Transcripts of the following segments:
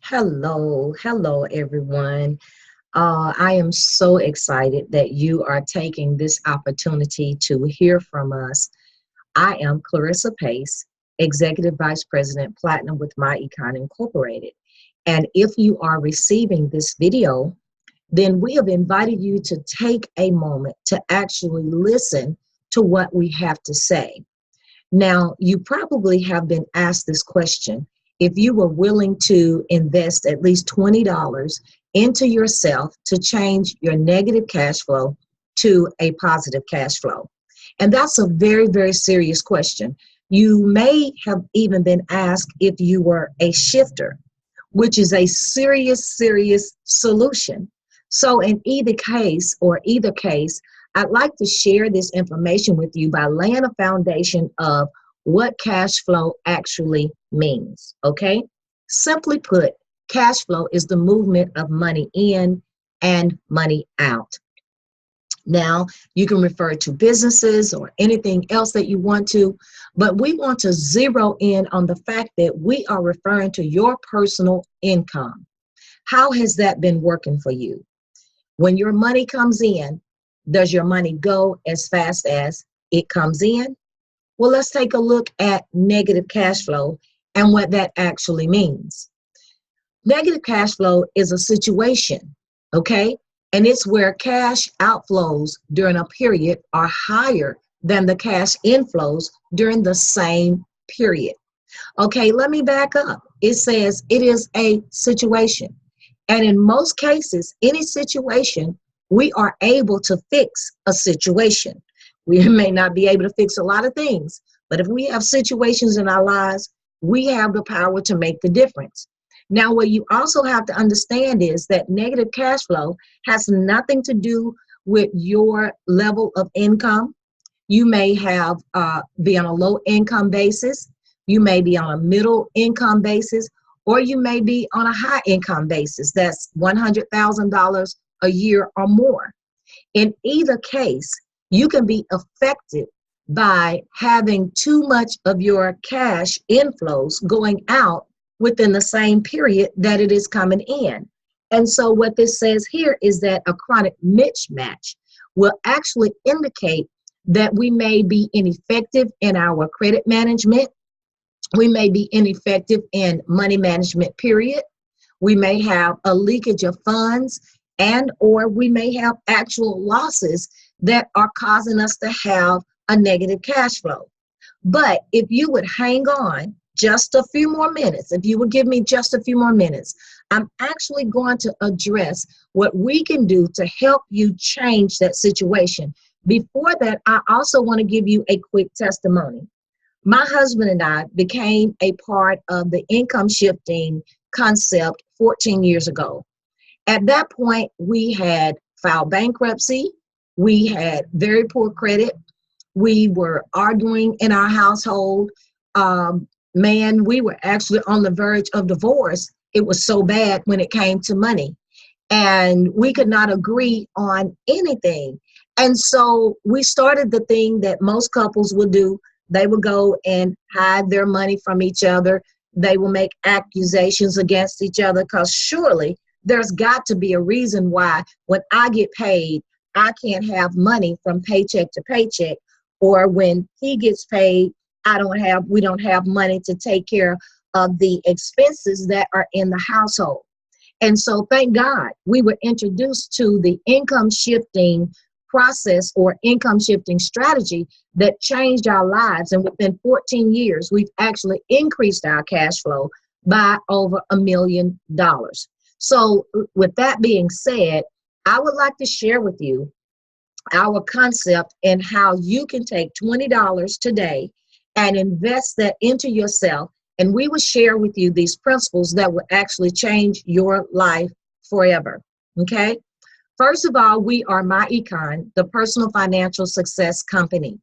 Hello, everyone. I am so excited that you are taking this opportunity to hear from us. I am Clarissa Pace, Executive Vice President Platinum with My Econ Incorporated. And if you are receiving this video, then we have invited you to take a moment to actually listen to what we have to say. Now, you probably have been asked this question. If you were willing to invest at least $20 into yourself to change your negative cash flow to a positive cash flow. And that's a very, very serious question. You may have even been asked if you were a shifter, which is a serious solution. So in either case, I'd like to share this information with you by laying a foundation of what cash flow actually means, okay? Simply put, cash flow is the movement of money in and money out. Now, you can refer to businesses or anything else that you want to, but we want to zero in on the fact that we are referring to your personal income. How has that been working for you? When your money comes in, does your money go as fast as it comes in? Well, let's take a look at negative cash flow and what that actually means. Negative cash flow is a situation, okay? And it's where cash outflows during a period are higher than the cash inflows during the same period. Okay, let me back up. It says it is a situation. And in most cases, any situation, we are able to fix a situation. We may not be able to fix a lot of things, but if we have situations in our lives, we have the power to make the difference. Now, what you also have to understand is that negative cash flow has nothing to do with your level of income. You may have be on a low income basis, you may be on a middle income basis, or you may be on a high income basis. That's $100,000 a year or more. In either case, you can be affected by having too much of your cash inflows going out within the same period that it is coming in. And so what this says here is that a chronic mismatch will actually indicate that we may be ineffective in our credit management. We may be ineffective in money management, period. We may have a leakage of funds, and or we may have actual losses that are causing us to have a negative cash flow. But if you would hang on just a few more minutes, if you would give me just a few more minutes, I'm actually going to address what we can do to help you change that situation. Before that, I also want to give you a quick testimony. My husband and I became a part of the income shifting concept 14 years ago. At that point, we had filed bankruptcy. We had very poor credit. We were arguing in our household. We were actually on the verge of divorce. It was so bad when it came to money. And we could not agree on anything. And so we started the thing that most couples would do. They would go and hide their money from each other. They will make accusations against each other because surely there's got to be a reason why when I get paid, I can't have money from paycheck to paycheck, or when he gets paid, we don't have money to take care of the expenses that are in the household. And so thank God we were introduced to the income shifting process or income shifting strategy that changed our lives. And within 14 years, we've actually increased our cash flow by over $1 million. So with that being said, I would like to share with you our concept and how you can take $20 today and invest that into yourself. And we will share with you these principles that will actually change your life forever. Okay. First of all, we are My Econ, the personal financial success company.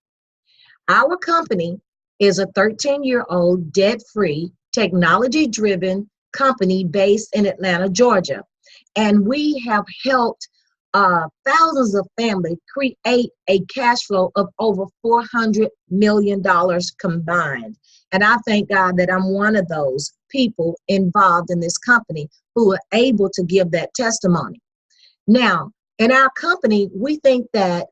Our company is a 13-year-old debt-free, technology-driven company based in Atlanta, Georgia. And we have helped thousands of families create a cash flow of over $400 million combined. And I thank God that I'm one of those people involved in this company who are able to give that testimony. Now, in our company, we think that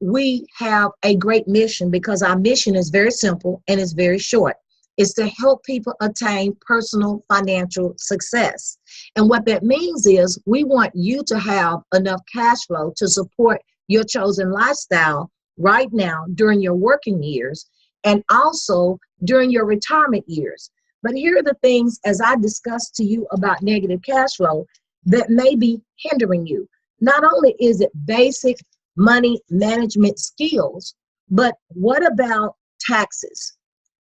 we have a great mission because our mission is very simple and it's very short. It's to help people attain personal financial success. And what that means is we want you to have enough cash flow to support your chosen lifestyle right now during your working years and also during your retirement years. But here are the things, as I discussed to you about negative cash flow, that may be hindering you. Not only is it basic money management skills, but what about taxes?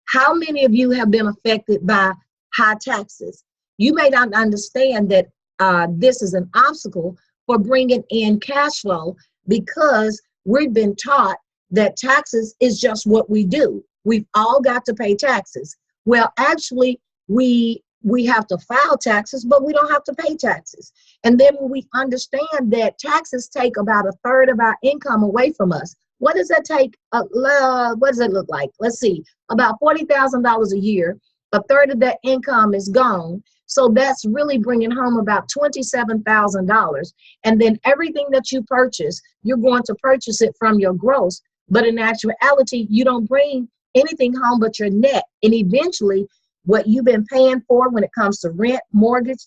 How many of you have been affected by high taxes? You may not understand that this is an obstacle for bringing in cash flow because we've been taught that taxes is just what we do. We've all got to pay taxes. Well, actually, we have to file taxes, but we don't have to pay taxes. And then when we understand that taxes take about a third of our income away from us, what does that take? What does it look like? Let's see, about $40,000 a year. A third of that income is gone. So that's really bringing home about $27,000. And then everything that you purchase, you're going to purchase it from your gross. But in actuality, you don't bring anything home but your net. And eventually, what you've been paying for when it comes to rent, mortgage,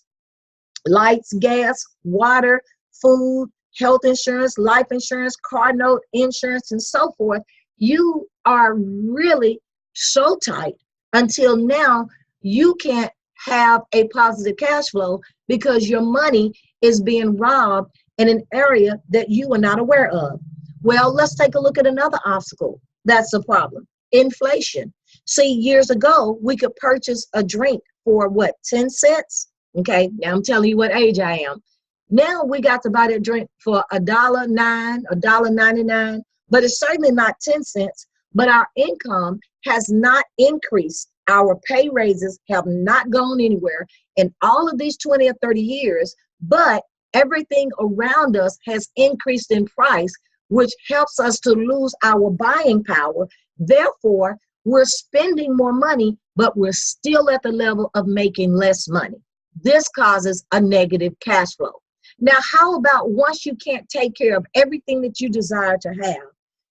lights, gas, water, food, health insurance, life insurance, car note insurance, and so forth, you are really so tight until now you can't have a positive cash flow because your money is being robbed in an area that you are not aware of. Well, let's take a look at another obstacle. That's a problem. Inflation. See, years ago, we could purchase a drink for what, 10 cents? Okay, now I'm telling you what age I am. Now we got to buy that drink for $1.09, $1.99, but it's certainly not 10 cents. But our income has not increased. Our pay raises have not gone anywhere in all of these 20 or 30 years, but everything around us has increased in price, which helps us to lose our buying power. Therefore, we're spending more money, but we're still at the level of making less money. This causes a negative cash flow. Now, how about once you can't take care of everything that you desire to have?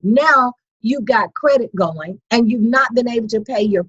Now you've got credit going and you've not been able to pay your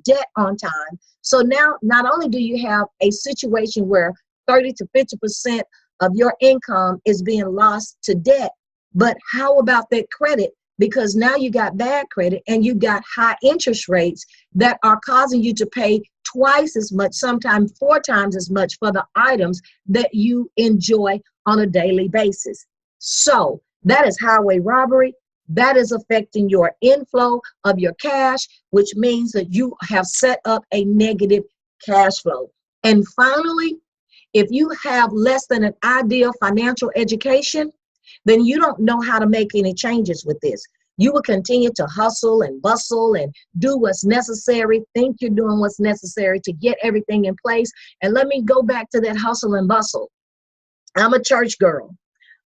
debt on time. So now not only do you have a situation where 30 to 50% of your income is being lost to debt, but how about that credit? Because now you got bad credit and you got high interest rates that are causing you to pay twice as much, sometimes 4 times as much for the items that you enjoy on a daily basis. So that is highway robbery. That is affecting your inflow of your cash, which means that you have set up a negative cash flow. And finally, if you have less than an ideal financial education, then you don't know how to make any changes with this. You will continue to hustle and bustle and do what's necessary, think you're doing what's necessary to get everything in place. And let me go back to that hustle and bustle. I'm a church girl.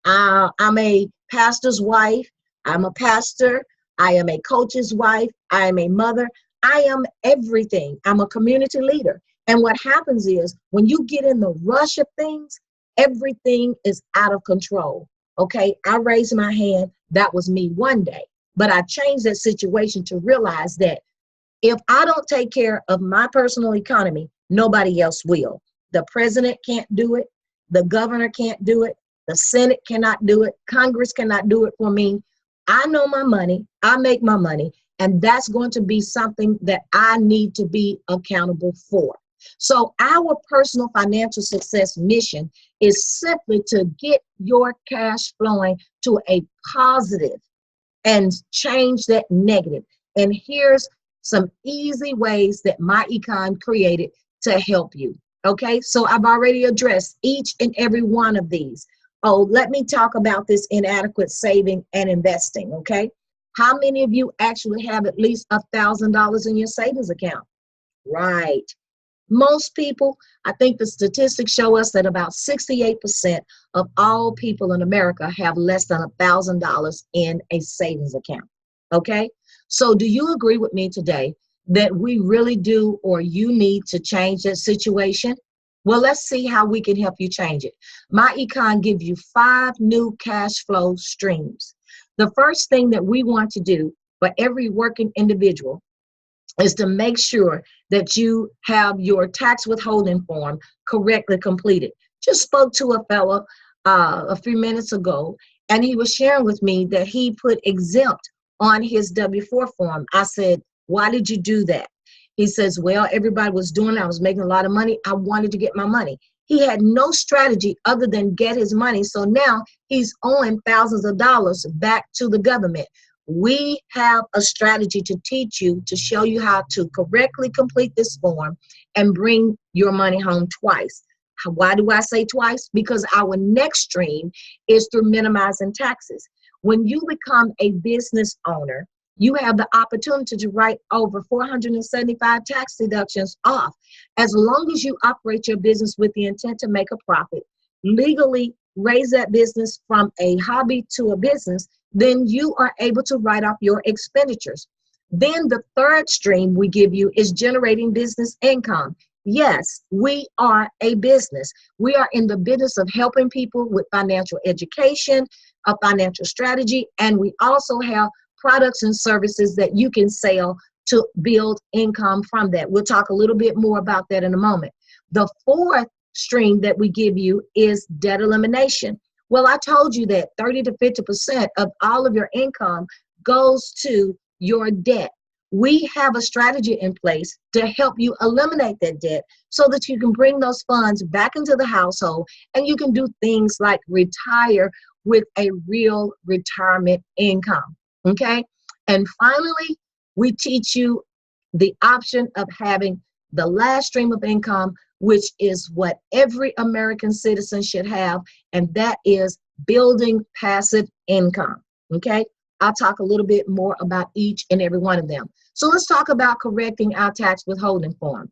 I'm a pastor's wife. I'm a pastor. I am a coach's wife. I am a mother. I am everything. I'm a community leader. And what happens is when you get in the rush of things, everything is out of control. Okay, I raised my hand. That was me one day. But I changed that situation to realize that if I don't take care of my personal economy, nobody else will. The president can't do it. The governor can't do it. The Senate cannot do it. Congress cannot do it for me. I know my money. I make my money. And that's going to be something that I need to be accountable for. So our personal financial success mission is simply to get your cash flowing to a positive and change that negative. And here's some easy ways that my econ created to help you. Okay, so I've already addressed each and every one of these. Oh, let me talk about this inadequate saving and investing. Okay, how many of you actually have at least $1,000 in your savings account? Right. Most people, I think the statistics show us that about 68% of all people in America have less than $1,000 in a savings account. Okay, so do you agree with me today that we really do or you need to change that situation? Well, let's see how we can help you change it. My econ gives you 5 new cash flow streams. The first thing that we want to do for every working individual is to make sure that you have your tax withholding form correctly completed. Just spoke to a fellow a few minutes ago, and he was sharing with me that he put exempt on his W-4 form. I said, why did you do that? He says, well, everybody was doing it. I was making a lot of money. I wanted to get my money. He had no strategy other than get his money. So now he's owing thousands of dollars back to the government. We have a strategy to teach you, to show you how to correctly complete this form and bring your money home twice. Why do I say twice? Because our next stream is through minimizing taxes. When you become a business owner, you have the opportunity to write over 475 tax deductions off. As long as you operate your business with the intent to make a profit, legally raise that business from a hobby to a business, then you are able to write off your expenditures. Then the third stream we give you is generating business income. Yes, we are a business. We are in the business of helping people with financial education, a financial strategy, and we also have products and services that you can sell to build income from that. We'll talk a little bit more about that in a moment. The fourth stream that we give you is debt elimination. Well, I told you that 30 to 50% of all of your income goes to your debt. We have a strategy in place to help you eliminate that debt so that you can bring those funds back into the household and you can do things like retire with a real retirement income. Okay? And finally, we teach you the option of having the last stream of income, which is what every American citizen should have, and that is building passive income. Okay? I'll talk a little bit more about each and every one of them. So let's talk about correcting our tax withholding form.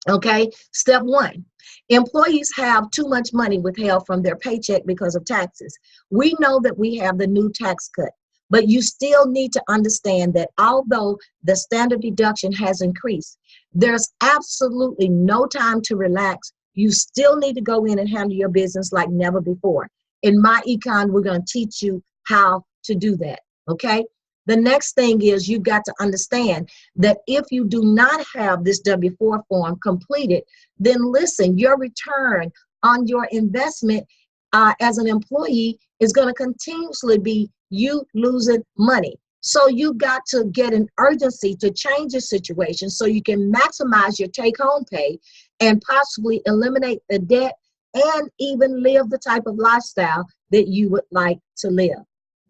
Okay, step 1, employees have too much money withheld from their paycheck because of taxes. We know that we have the new tax cut, but you still need to understand that although the standard deduction has increased, there's absolutely no time to relax. You still need to go in and handle your business like never before. In my econ, we're going to teach you how to do that. Okay. The next thing is you've got to understand that if you do not have this W-4 form completed, then listen, your return on your investment as an employee is going to continuously be you losing money. So you got to get an urgency to change the situation so you can maximize your take-home pay and possibly eliminate the debt and even live the type of lifestyle that you would like to live.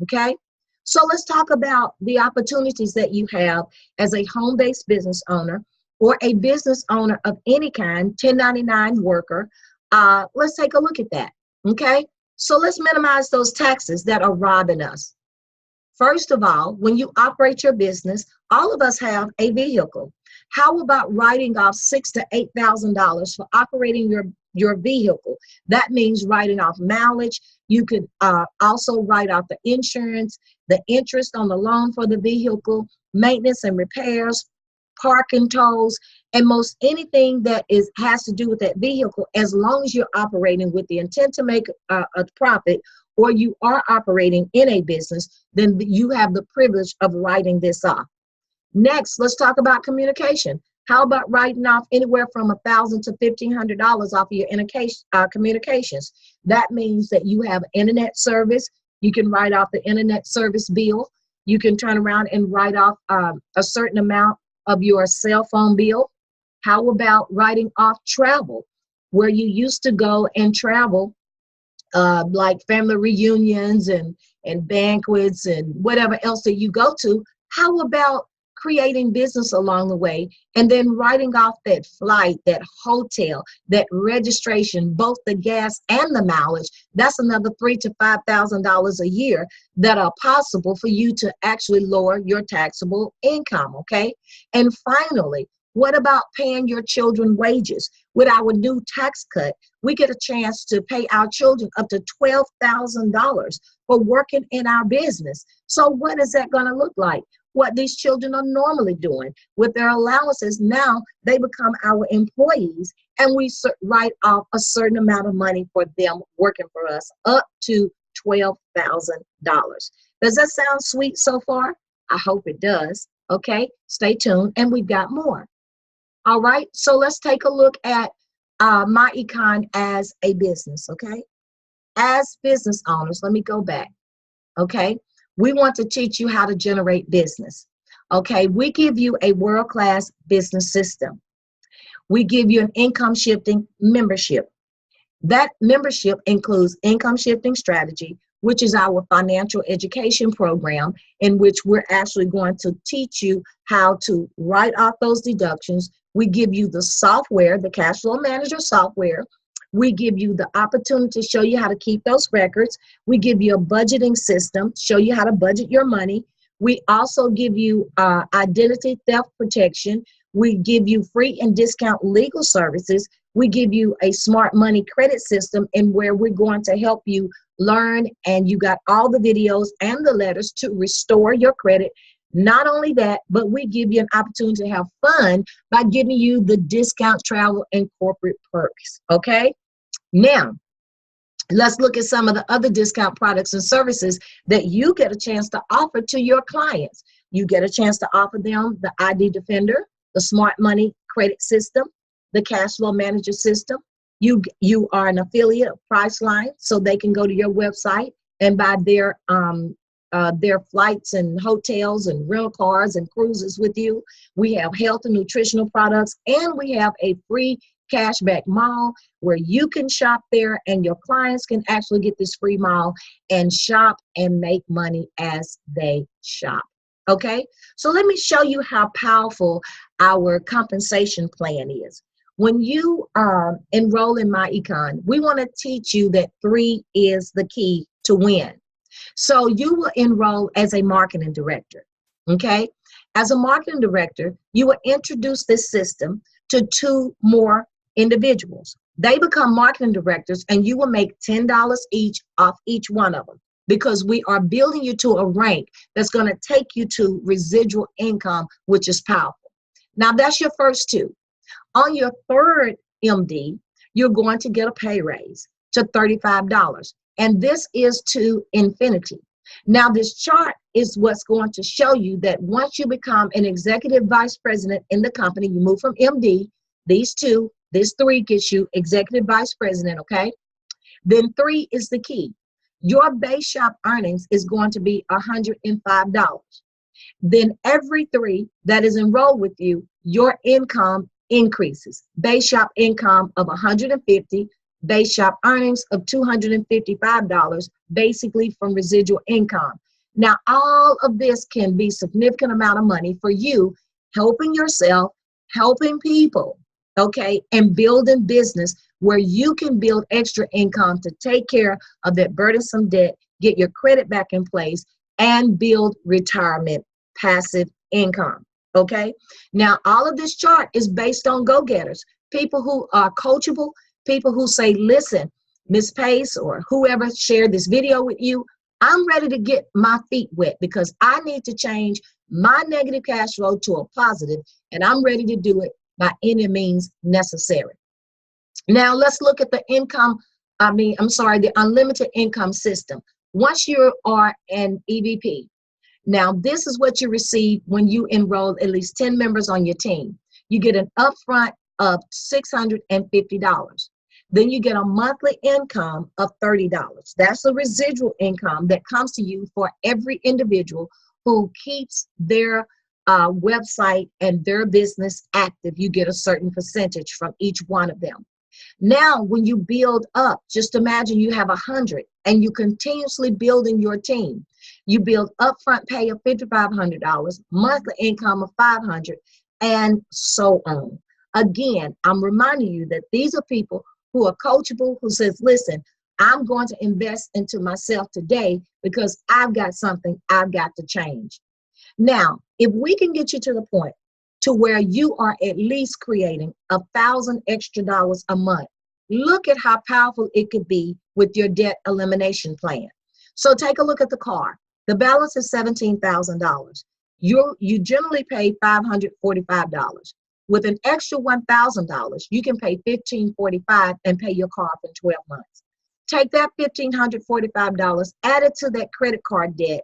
Okay? So let's talk about the opportunities that you have as a home-based business owner or a business owner of any kind, 1099 worker. Let's take a look at that, okay? So let's minimize those taxes that are robbing us. First of all, when you operate your business, all of us have a vehicle. How about writing off $6,000 to $8,000 for operating your vehicle? That means writing off mileage. You could also write off the insurance, the interest on the loan for the vehicle, maintenance and repairs, parking tolls, and most anything that has to do with that vehicle, as long as you're operating with the intent to make a profit or you are operating in a business, then you have the privilege of writing this off. Next, let's talk about communication. How about writing off anywhere from $1,000 to $1,500 off of your communications? That means that you have internet service. You can write off the internet service bill. You can turn around and write off a certain amount of your cell phone bill. How about writing off travel, where you used to go and travel, like family reunions and banquets and whatever else that you go to? How about creating business along the way and then writing off that flight, that hotel, that registration, both the gas and the mileage? That's another $3,000 to $5,000 a year that are possible for you to actually lower your taxable income, okay? And finally, what about paying your children wages? With our new tax cut, we get a chance to pay our children up to $12,000 for working in our business. So what is that going to look like? what these children are normally doing. With their allowances, now they become our employees, and we write off a certain amount of money for them working for us, up to $12,000. Does that sound sweet so far? I hope it does. Okay, stay tuned, and we've got more. All right, so let's take a look at My Econ as a business, okay? As business owners, let me go back, okay? We want to teach you how to generate business, okay? We give you a world-class business system. We give you an income shifting membership. That membership includes income shifting strategy, which is our financial education program, in which we're actually going to teach you how to write off those deductions. We give you the software, the cash flow manager software. We give you the opportunity to show you how to keep those records. We give you a budgeting system, show you how to budget your money. We also give you identity theft protection. We give you free and discount legal services. We give you a smart money credit system, in where we're going to help you learn, and you got all the videos and the letters to restore your credit. Not only that, but we give you an opportunity to have fun by giving you the discount travel and corporate perks, okay? Now, let's look at some of the other discount products and services that you get a chance to offer to your clients. You get a chance to offer them the ID Defender, the Smart Money Credit System, the Cash Flow Manager System. You are an affiliate of Priceline, so they can go to your website and buy their flights and hotels and rental cars and cruises with you. We have health and nutritional products, and we have a free cashback mall where you can shop there, and your clients can actually get this free mall and shop and make money as they shop. Okay, so let me show you how powerful our compensation plan is. When you enroll in My Econ, we want to teach you that 3 is the key to win. So you will enroll as a marketing director, okay? As a marketing director, you will introduce this system to 2 more individuals. They become marketing directors, and you will make $10 each off each one of them, because we are building you to a rank that's going to take you to residual income, which is powerful. Now, that's your first 2. On your 3rd MD, you're going to get a pay raise to $35, and this is to infinity. Now, this chart is what's going to show you that once you become an executive vice president in the company, you move from MD, this 3 gets you executive vice president, okay? Then 3 is the key. Your base shop earnings is going to be $105. Then every 3 that is enrolled with you, your income increases. Base shop income of $150, base shop earnings of $255, basically from residual income. Now, all of this can be significant amount of money for you, helping yourself, helping people, okay, and building business where you can build extra income to take care of that burdensome debt, get your credit back in place, and build retirement passive income. Okay, now all of this chart is based on go-getters, people who are coachable, people who say, listen, Miss Pace or whoever shared this video with you, I'm ready to get my feet wet because I need to change my negative cash flow to a positive, and I'm ready to do it by any means necessary. Now let's look at the the unlimited income system. Once you are an EVP, now, this is what you receive when you enroll at least 10 members on your team. You get an upfront of $650. Then you get a monthly income of $30. That's a residual income that comes to you for every individual who keeps their website and their business active. You get a certain percentage from each one of them. Now, when you build up, just imagine you have 100 and you continuously building your team. You build upfront pay of $5,500, monthly income of $500, and so on. Again, I'm reminding you that these are people who are coachable, who says, listen, I'm going to invest into myself today because I've got something I've got to change. Now, if we can get you to the point to where you are at least creating $1,000 extra a month, look at how powerful it could be with your debt elimination plan. So take a look at the car. The balance is $17,000. You generally pay $545. With an extra $1,000, you can pay $1,545 and pay your car off in 12 months. Take that $1,545, add it to that credit card debt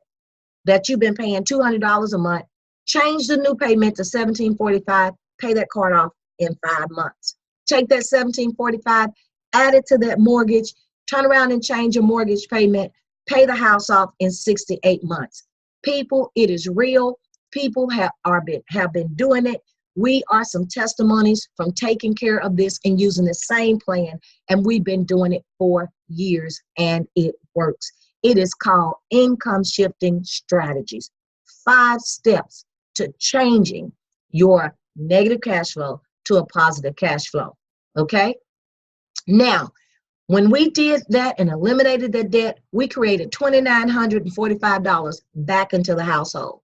that you've been paying $200 a month, change the new payment to $1,745, pay that card off in 5 months. Take that $1,745, add it to that mortgage, turn around and change your mortgage payment, pay the house off in 68 months. People, it is real. People have been doing it. We are some testimonies from taking care of this and using the same plan, and we've been doing it for years, and it works. It is called income shifting strategies. 5 steps to changing your negative cash flow to a positive cash flow. Okay? Now, when we did that and eliminated that debt, we created $2,945 back into the household.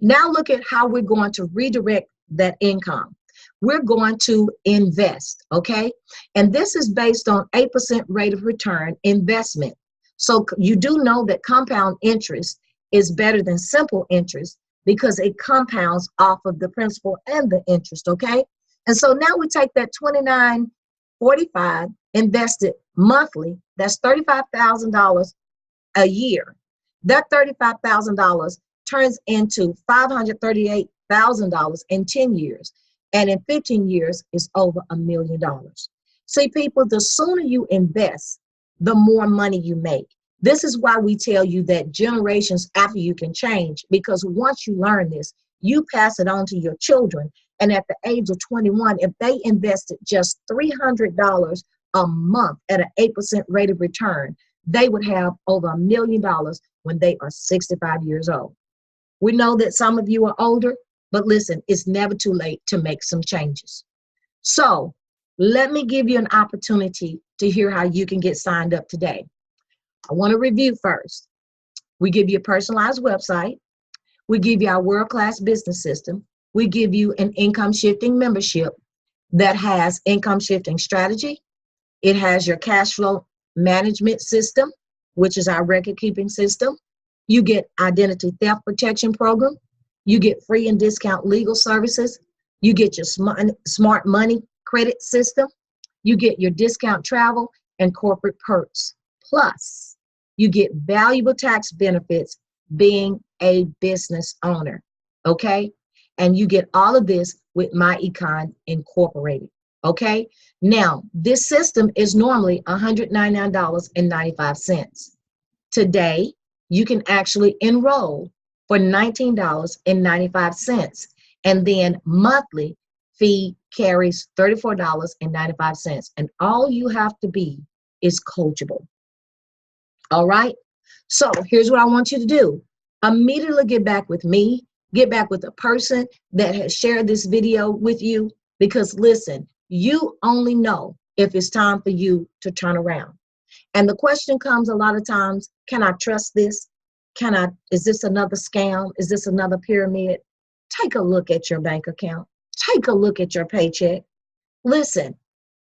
Now look at how we're going to redirect that income. We're going to invest, okay? And this is based on 8% rate of return investment. So you do know that compound interest is better than simple interest because it compounds off of the principal and the interest, okay? And so now we take that $2,945 invested monthly, that's $35,000 a year. That $35,000 turns into $538,000 in 10 years. And in 15 years, it's over $1 million. See, people, the sooner you invest, the more money you make. This is why we tell you that generations after you can change, because once you learn this, you pass it on to your children. And at the age of 21, if they invested just $300 a month at an 8% rate of return, they would have over $1 million when they are 65 years old. We know that some of you are older, but listen, it's never too late to make some changes. So let me give you an opportunity to hear how you can get signed up today. I want to review first. We give you a personalized website. We give you our world-class business system. We give you an income shifting membership that has income shifting strategy. It has your cash flow management system, which is our record keeping system. You get identity theft protection program. You get free and discount legal services. You get your smart money credit system. You get your discount travel and corporate perks. Plus, you get valuable tax benefits being a business owner, okay? And you get all of this with My Econ Incorporated, okay? Now, this system is normally $199.95. Today, you can actually enroll for $19.95, and then monthly fee carries $34.95, and all you have to be is coachable. All right, so here's what I want you to do. Immediately get back with me, get back with the person that has shared this video with you, because listen, you only know if it's time for you to turn around. And the question comes a lot of times, can I trust this? Is this another scam? Is this another pyramid? Take a look at your bank account. Take a look at your paycheck. Listen,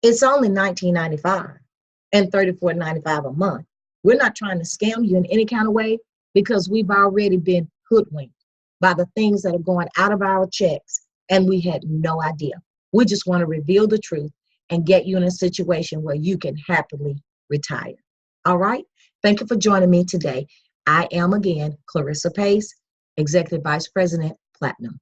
it's only $19.95 and $34.95 a month. We're not trying to scam you in any kind of way, because we've already been hoodwinked by the things that are going out of our checks, and we had no idea. We just want to reveal the truth and get you in a situation where you can happily retire. All right? Thank you for joining me today. I am, again, Clarissa Pace, Executive Vice President, Platinum.